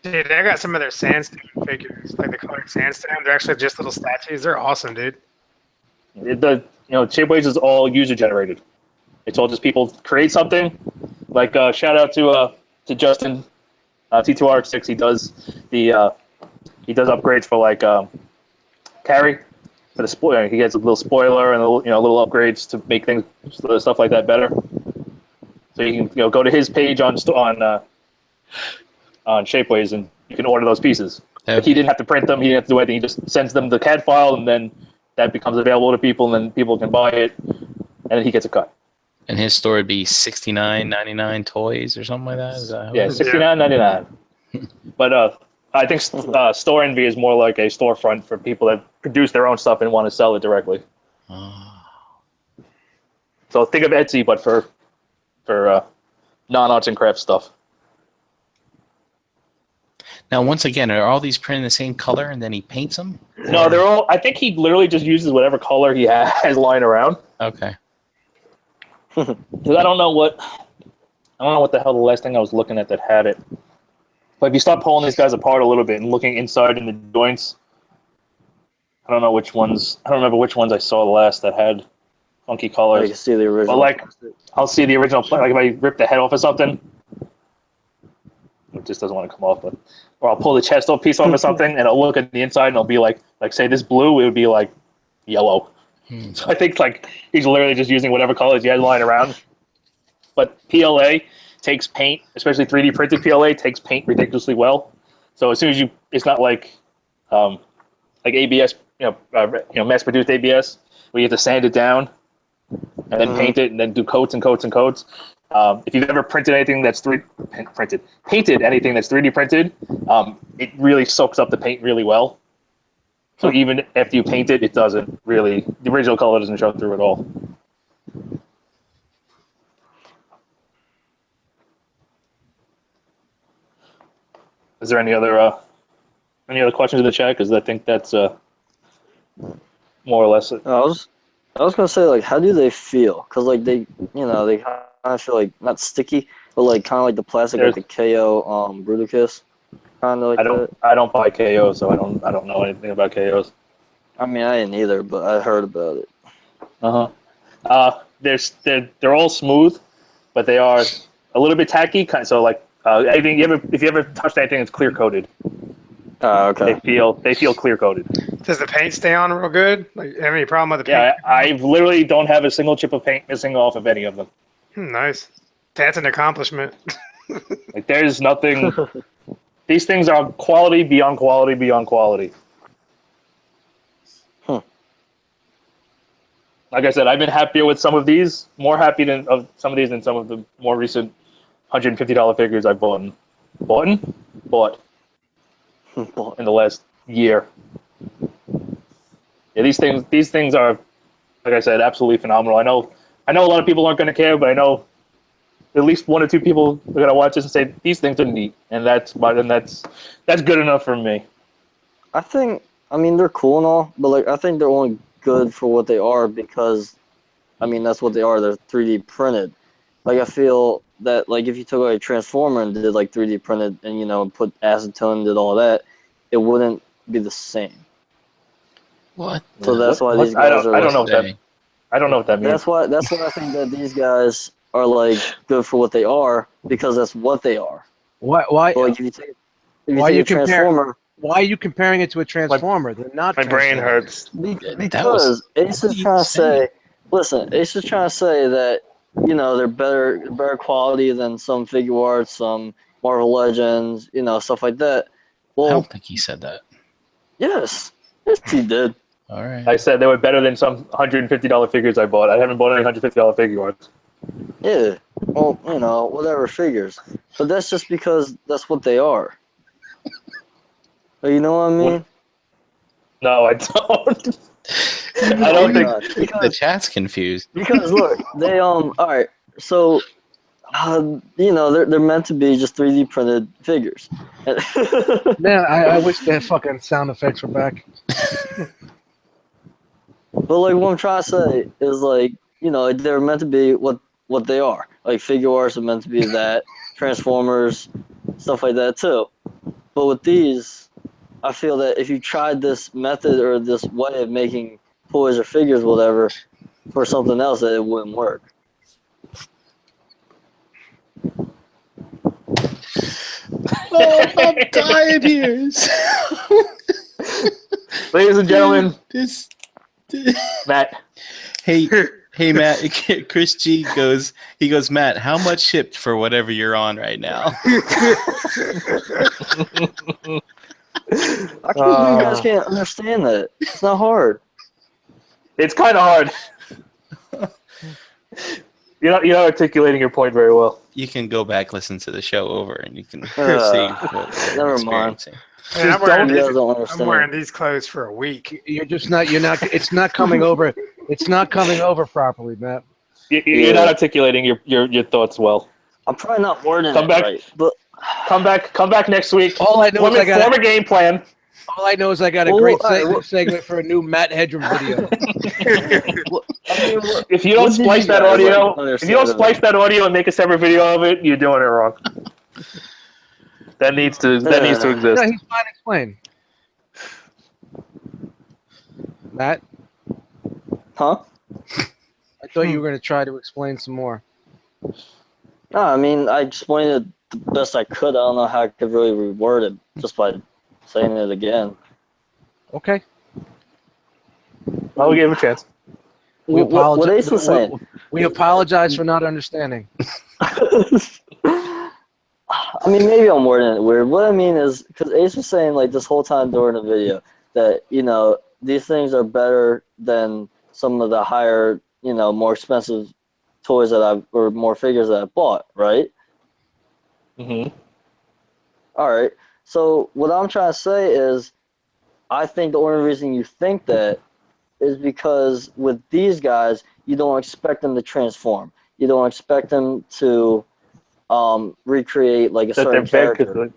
Dude, I got some of their sandstone figures, like the colored sandstone. They're actually just little statues. They're awesome, dude. Shapeways is all user generated. It's all just people create something. Like, shout out to Justin, T2R6. He does upgrades for like Carrie. For the spoiler, he gets a little spoiler and little upgrades to make things, stuff like that, better. So you can go to his page on Shapeways and you can order those pieces. Okay. Like, he didn't have to print them. He didn't have to do anything. He just sends them the CAD file, and then that becomes available to people, and then people can buy it, and then he gets a cut. And his store would be $69.99 toys or something like that. Is that how Yeah, it is? $69.99. But I think Store Envy is more like a storefront for people that produce their own stuff and want to sell it directly. Oh. So think of Etsy, but for non-arts and crafts stuff. Now, once again, are all these printed the same color and then he paints them? No, they're all. I think he literally just uses whatever color he has lying around. Okay. Because I don't know what the hell the last thing I was looking at that had it. But if you start pulling these guys apart a little bit and looking inside in the joints, I don't know which ones. I don't remember which ones I saw last that had funky colors. I can see the original. But like, I'll see the original. Like if I rip the head off of something, it just doesn't want to come off. But or I'll pull the chest off piece off of something, and I'll look at the inside, and I'll be like say this blue, it would be like yellow. So I think like he's literally just using whatever colors he has lying around. But PLA takes paint, especially 3D printed PLA, takes paint ridiculously well. So as soon as it's not like ABS, mass produced ABS, where you have to sand it down. and then paint it, and then do coats and coats and coats. If you've ever printed anything that's painted anything that's 3D printed, it really soaks up the paint really well. So even after you paint it, it doesn't really, the original color doesn't show through at all. Is there any other questions in the chat? Because I think that's more or less it. I was gonna say, like, how do they feel? Cause like they kind of feel like not sticky, but like kind of like the plastic, like the KO Bruticus, kind of like that. I don't buy KO, so I don't know anything about KOs. I mean, I didn't either, but I heard about it. They're all smooth, but they are a little bit tacky. So like anything if you ever touched anything that's clear coated, Okay. they feel clear coated. Does the paint stay on real good? Like, have any problem with the Yeah, paint? I literally don't have a single chip of paint missing off of any of them. Nice. That's an accomplishment. Like there's nothing. These things are quality beyond quality beyond quality. Like I said, I've been happier with some of these, more happy of some of these than some of the more recent $150 figures I've bought in the last year. Yeah, these things are, like I said, absolutely phenomenal. I know a lot of people aren't going to care, but I know at least 1 or 2 people are going to watch this and say these things are neat, and that's good enough for me. I mean, they're cool and all, but like I think they're only good for what they are because, I mean, that's what they are. They're 3D printed. Like I feel that like if you took like a transformer and did like 3D printed and put acetone and did all that, it wouldn't be the same. What? So that's why these guys are. I don't know what that means. That's why I think that these guys are like good for what they are because that's what they are. Why? But, like if you take a transformer. Why are you comparing it to a transformer? They're not. My brain hurts. Because Ace is trying to say, listen, Ace is trying to say that they're better quality than some figure arts, some Marvel Legends, stuff like that. Well, I don't think he said that. yes, he did. All right. I said they were better than some $150 figures I bought. I haven't bought any $150 figure arts. Yeah, well, whatever figures, but that's just because that's what they are. You know what I mean? No, I don't. I don't think The chat's confused. Because look, they all right. So, they're meant to be just 3D printed figures. Man, I wish the fucking sound effects were back. But like what I'm trying to say is like they're meant to be what they are. Like figure arts are meant to be that, Transformers, stuff like that too. But with these, I feel that if you tried this method or this way of making toys or figures, whatever, for something else, that it wouldn't work. Oh, I'm dying here. Ladies and gentlemen, Matt. Hey, Matt. Chris G goes. He goes, Matt. How much shipped for whatever you're on right now? I can't you guys can't understand that. It's not hard. It's kind of hard. You're not articulating your point very well. You can go back, listen to the show over, and you can see what never we're mind. experiencing. Man, I'm wearing these clothes for a week. You're not. It's not coming over. It's not coming over properly, Matt. You're not articulating your thoughts well. I'm probably not wording Come it back. right, but Come back next week. All I know is form a game plan. All I know is I got a great segment for a new Matt Hedrum video. If you don't splice that audio, and make a separate video of it, you're doing it wrong. That needs to exist. No, he's fine. Explain, Matt. huh? I thought you were going to try to explain some more. No, I mean I explained it the best I could. I don't know how I could really reword it just by saying it again. Okay. Well, we gave him a chance. We apologize. What Ace was saying. We apologize for not understanding. I mean, maybe I'm wording it weird. What I mean is, because Ace was saying like this whole time during the video that these things are better than some of the higher more expensive toys or more figures that I bought, right? Mm-hmm. All right. So what I'm trying to say is, I think the only reason you think that is because with these guys, you don't expect them to transform. You don't expect them to recreate like a That they're certain big character.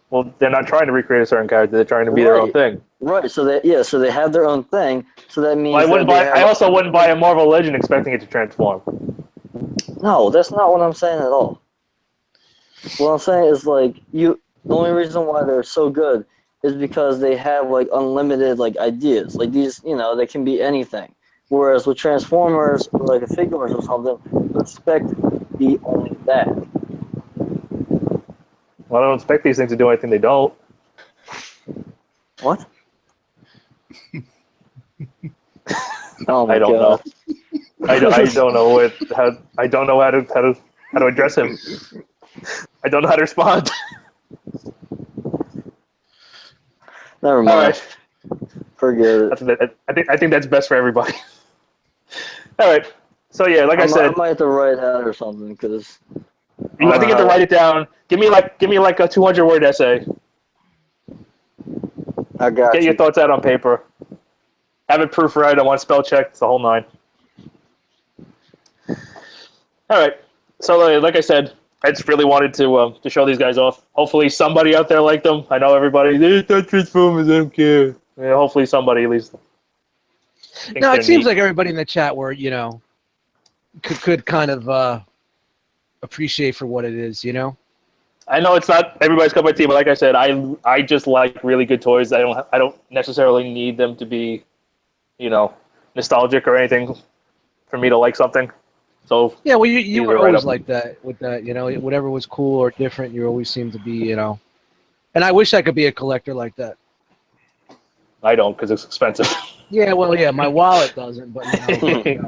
well, they're not trying to recreate a certain character. They're trying to be their own thing. Right. So they have their own thing. So that means I also wouldn't buy a Marvel Legend expecting it to transform. No, that's not what I'm saying at all. What I'm saying is like the only reason why they're so good is because they have like unlimited like ideas. Like these, they can be anything. Whereas with Transformers or like a Figures or something, you expect it to be only that. Well, I don't expect these things to do anything they don't. What? Oh my I don't God. know. I don't know I don't know how to address him. I don't know how to respond. Never All mind. right. Forget it. I think that's best for everybody. All right. So yeah, like I said, I might have to write out or something because I think you have to write it down. Give me like a 200-word essay. I got Get you. your thoughts out on paper. Have it proofread. I want spell check. It's the whole nine. All right. So like I said, I just really wanted to show these guys off. Hopefully somebody out there liked them. I know everybody. They're Transformers. I don't care. Yeah, hopefully somebody at least. No, it seems like everybody in the chat were, could kind of appreciate for what it is, I know it's not everybody's cup of tea, but like I said, I just like really good toys. I don't necessarily need them to be, nostalgic or anything for me to like something. So yeah, well, you these were are right always up. like that with that, whatever was cool or different, you always seemed to be, And I wish I could be a collector like that. I don't because it's expensive. Yeah, well, yeah, my wallet doesn't, but I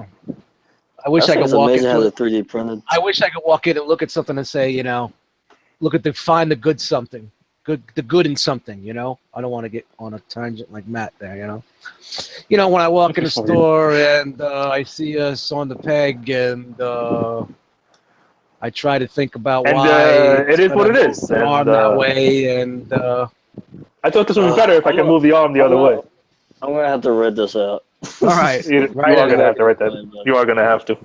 wish I could It's walk amazing how into they're it. 3D printed. I wish I could walk in and look at something and say, find the good something, the good in something, I don't want to get on a tangent like Matt there, when I walk in the store and I see us on the peg and I try to think about And why it is what it is. the arm And that way, and I thought this would be better if I could move the arm the other way. I'm gonna have to read this out. all right, You are going to have to write that. You are going to have to.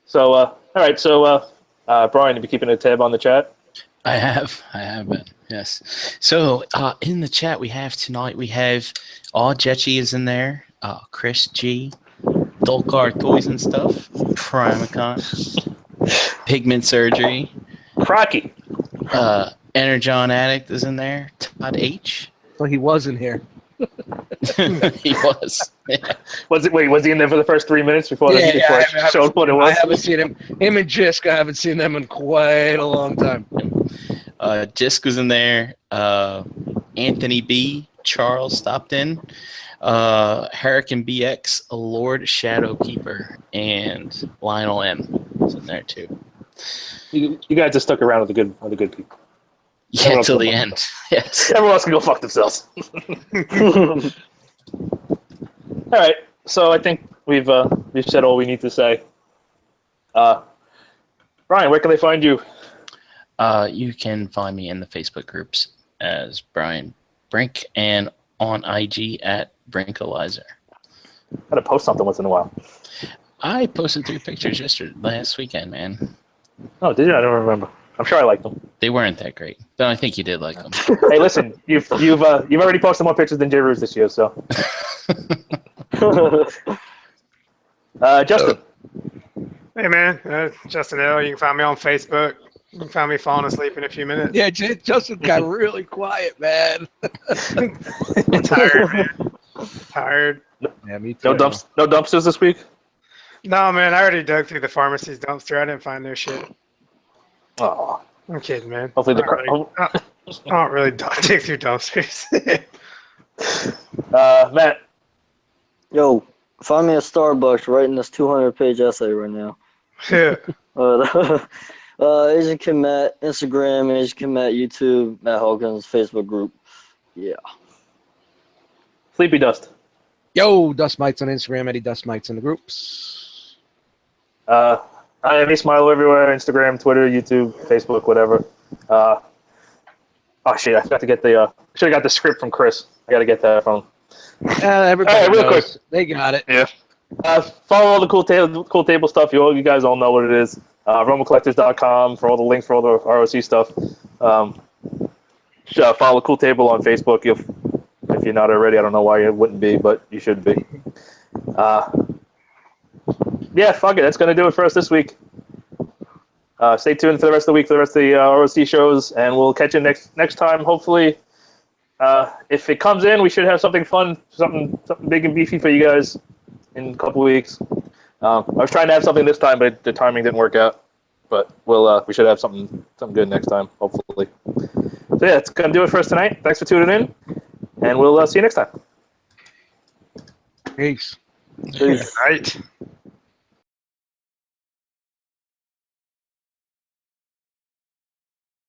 So, all right. So, Brian, you be keeping a tab on the chat? I have been, yes. So in the chat we have Jetchy is in there, Chris G, Dolcar Toys and Stuff, Primicon, Pigment Surgery, Crocky. Energon Addict is in there, Todd H. so he wasn't here. He was. Yeah. Was he in there for the first 3 minutes before I showed what it was? I haven't seen him. Him and Jisk, I haven't seen them in quite a long time. Jisk was in there. Anthony B. Charles stopped in. Hurricane BX, Lord Shadowkeeper, and Lionel M. was in there too. You guys just stuck around with the good people. Yeah, till the end. Yes. Everyone else can go fuck themselves. All right. So I think we've said all we need to say. Brian, where can they find you? You can find me in the Facebook groups as Brian Brink and on IG at Brinkalizer. Gotta post something once in a while. I posted 3 pictures last weekend, man. Oh, did you? I don't remember. I'm sure I liked them. They weren't that great, but I think you did like them. Hey, listen, you've already posted more pictures than J. Ruse this year, so. Justin. Hey man, Justin L. You can find me on Facebook. You can find me falling asleep in a few minutes. Yeah, Justin got really quiet, man. I'm tired, man. Tired. Yeah, me too. No dumpsters this week? No, man, I already dug through the pharmacy's dumpster. I didn't find their shit. Oh. I'm kidding, man. Hopefully I don't really dig through dumpsters. Matt. Yo, find me a Starbucks writing this 200-page essay right now. Yeah. Asian Kid Matt, Instagram, Asian Kid Matt, YouTube, Matt Hawkins, Facebook group. Yeah. Sleepy Dust. Yo, Dust Mites on Instagram, Eddie Dust Mites in the groups. I am Smilo everywhere: Instagram, Twitter, YouTube, Facebook, whatever. Oh shit! I forgot to get the. Should have got the script from Chris. I got to get that from. Everybody All right, real knows. quick. They got it. Yeah. Follow all the cool table stuff. You guys all know what it is. RomanCollectors.com for all the links for all the ROC stuff. Follow Cool Table on Facebook. If you're not already, I don't know why you wouldn't be, but you should be. Yeah, fuck it. That's gonna do it for us this week. Stay tuned for the rest of the week for the rest of the ROC shows, and we'll catch you next time. Hopefully, if it comes in, we should have something fun, something big and beefy for you guys in a couple weeks. I was trying to have something this time, but the timing didn't work out. But we should have something good next time, hopefully. So yeah, it's gonna do it for us tonight. Thanks for tuning in, and we'll see you next time. Peace. Peace. Right.